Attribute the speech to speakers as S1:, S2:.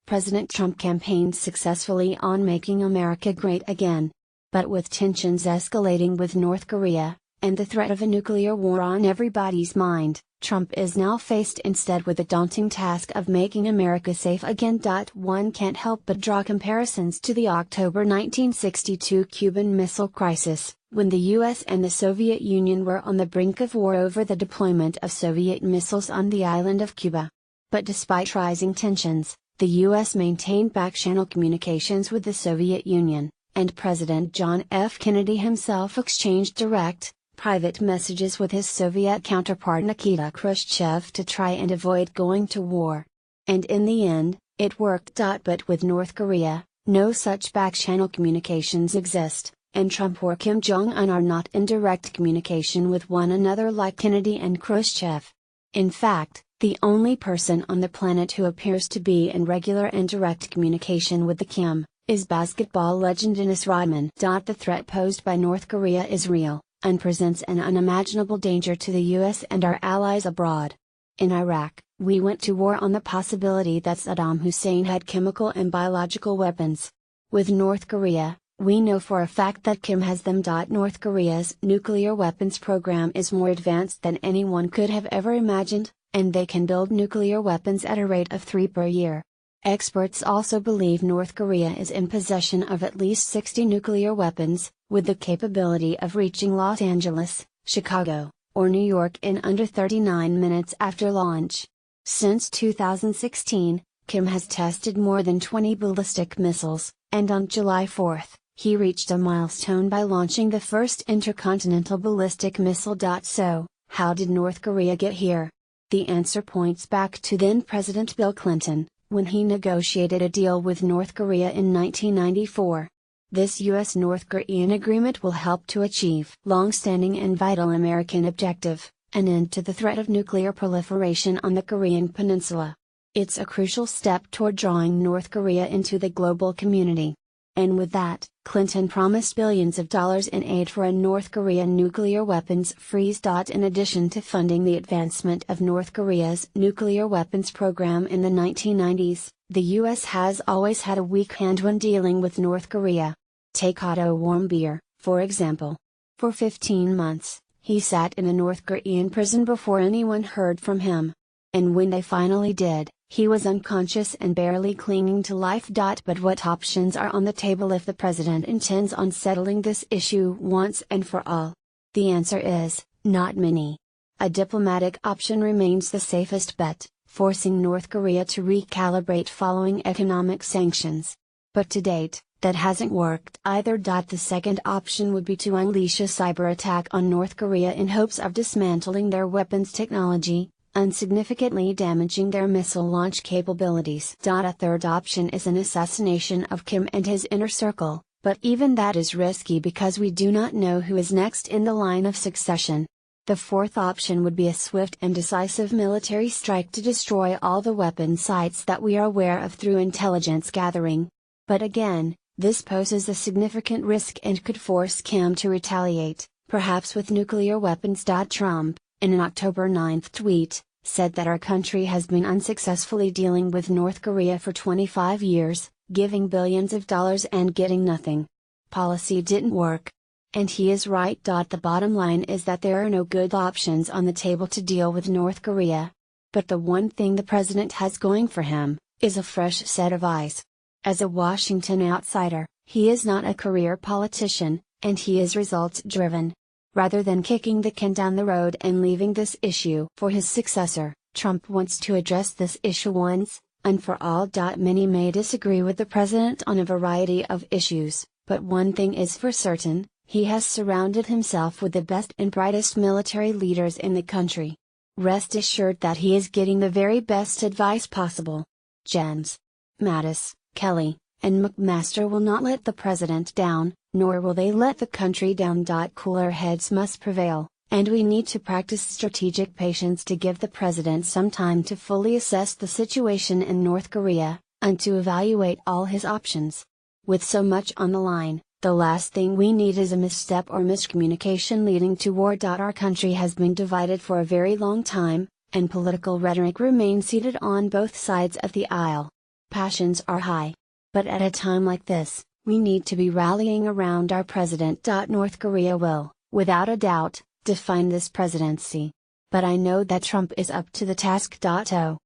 S1: President Trump campaigned successfully on making America great again. But with tensions escalating with North Korea, and the threat of a nuclear war on everybody's mind, Trump is now faced instead with the daunting task of making America safe again. One can't help but draw comparisons to the October 1962 Cuban Missile Crisis, when the US and the Soviet Union were on the brink of war over the deployment of Soviet missiles on the island of Cuba. But despite rising tensions, the US maintained back-channel communications with the Soviet Union, and President John F. Kennedy himself exchanged direct, private messages with his Soviet counterpart Nikita Khrushchev to try and avoid going to war. And in the end, it worked. But with North Korea, no such back-channel communications exist, and Trump or Kim Jong-un are not in direct communication with one another like Kennedy and Khrushchev. In fact, the only person on the planet who appears to be in regular and direct communication with the Kim, is basketball legend Dennis Rodman. The threat posed by North Korea is real, and presents an unimaginable danger to the US and our allies abroad. In Iraq, we went to war on the possibility that Saddam Hussein had chemical and biological weapons. With North Korea, we know for a fact that Kim has them. North Korea's nuclear weapons program is more advanced than anyone could have ever imagined, and they can build nuclear weapons at a rate of 3 per year. Experts also believe North Korea is in possession of at least 60 nuclear weapons, with the capability of reaching Los Angeles, Chicago, or New York in under 39 minutes after launch. Since 2016, Kim has tested more than 20 ballistic missiles, and on July 4, he reached a milestone by launching the first intercontinental ballistic missile. So, how did North Korea get here? The answer points back to then-President Bill Clinton, when he negotiated a deal with North Korea in 1994. This US-North Korean agreement will help to achieve long-standing and vital American objective, an end to the threat of nuclear proliferation on the Korean peninsula. It's a crucial step toward drawing North Korea into the global community. And with that, Clinton promised billions of dollars in aid for a North Korean nuclear weapons freeze. In addition to funding the advancement of North Korea's nuclear weapons program in the 1990s, the US has always had a weak hand when dealing with North Korea. Take Otto Warmbier, for example. For 15 months, he sat in a North Korean prison before anyone heard from him. And when they finally did, he was unconscious and barely clinging to life. But what options are on the table if the president intends on settling this issue once and for all? The answer is, not many. A diplomatic option remains the safest bet, forcing North Korea to recalibrate following economic sanctions. But to date, that hasn't worked either. The second option would be to unleash a cyber attack on North Korea in hopes of dismantling their weapons technology, unsignificantly damaging their missile launch capabilities. A third option is an assassination of Kim and his inner circle, but even that is risky because we do not know who is next in the line of succession. The fourth option would be a swift and decisive military strike to destroy all the weapon sites that we are aware of through intelligence gathering. But again, this poses a significant risk and could force Kim to retaliate, perhaps with nuclear weapons. Trump, in an October 9 tweet, said that our country has been unsuccessfully dealing with North Korea for 25 years, giving billions of dollars and getting nothing. Policy didn't work. And he is right. The bottom line is that there are no good options on the table to deal with North Korea. But the one thing the president has going for him, is a fresh set of eyes. As a Washington outsider, he is not a career politician, and he is results-driven. Rather than kicking the can down the road and leaving this issue for his successor, Trump wants to address this issue once and for all. Many may disagree with the president on a variety of issues, but one thing is for certain, he has surrounded himself with the best and brightest military leaders in the country. Rest assured that he is getting the very best advice possible. Jens, Mattis, Kelly, and McMaster will not let the president down, nor will they let the country down. Cooler heads must prevail, and we need to practice strategic patience to give the president some time to fully assess the situation in North Korea, and to evaluate all his options. With so much on the line, the last thing we need is a misstep or miscommunication leading to war. Our country has been divided for a very long time, and political rhetoric remains seated on both sides of the aisle. passions are high. But at a time like this, we need to be rallying around our president. North Korea will, without a doubt, define this presidency. But I know that Trump is up to the task.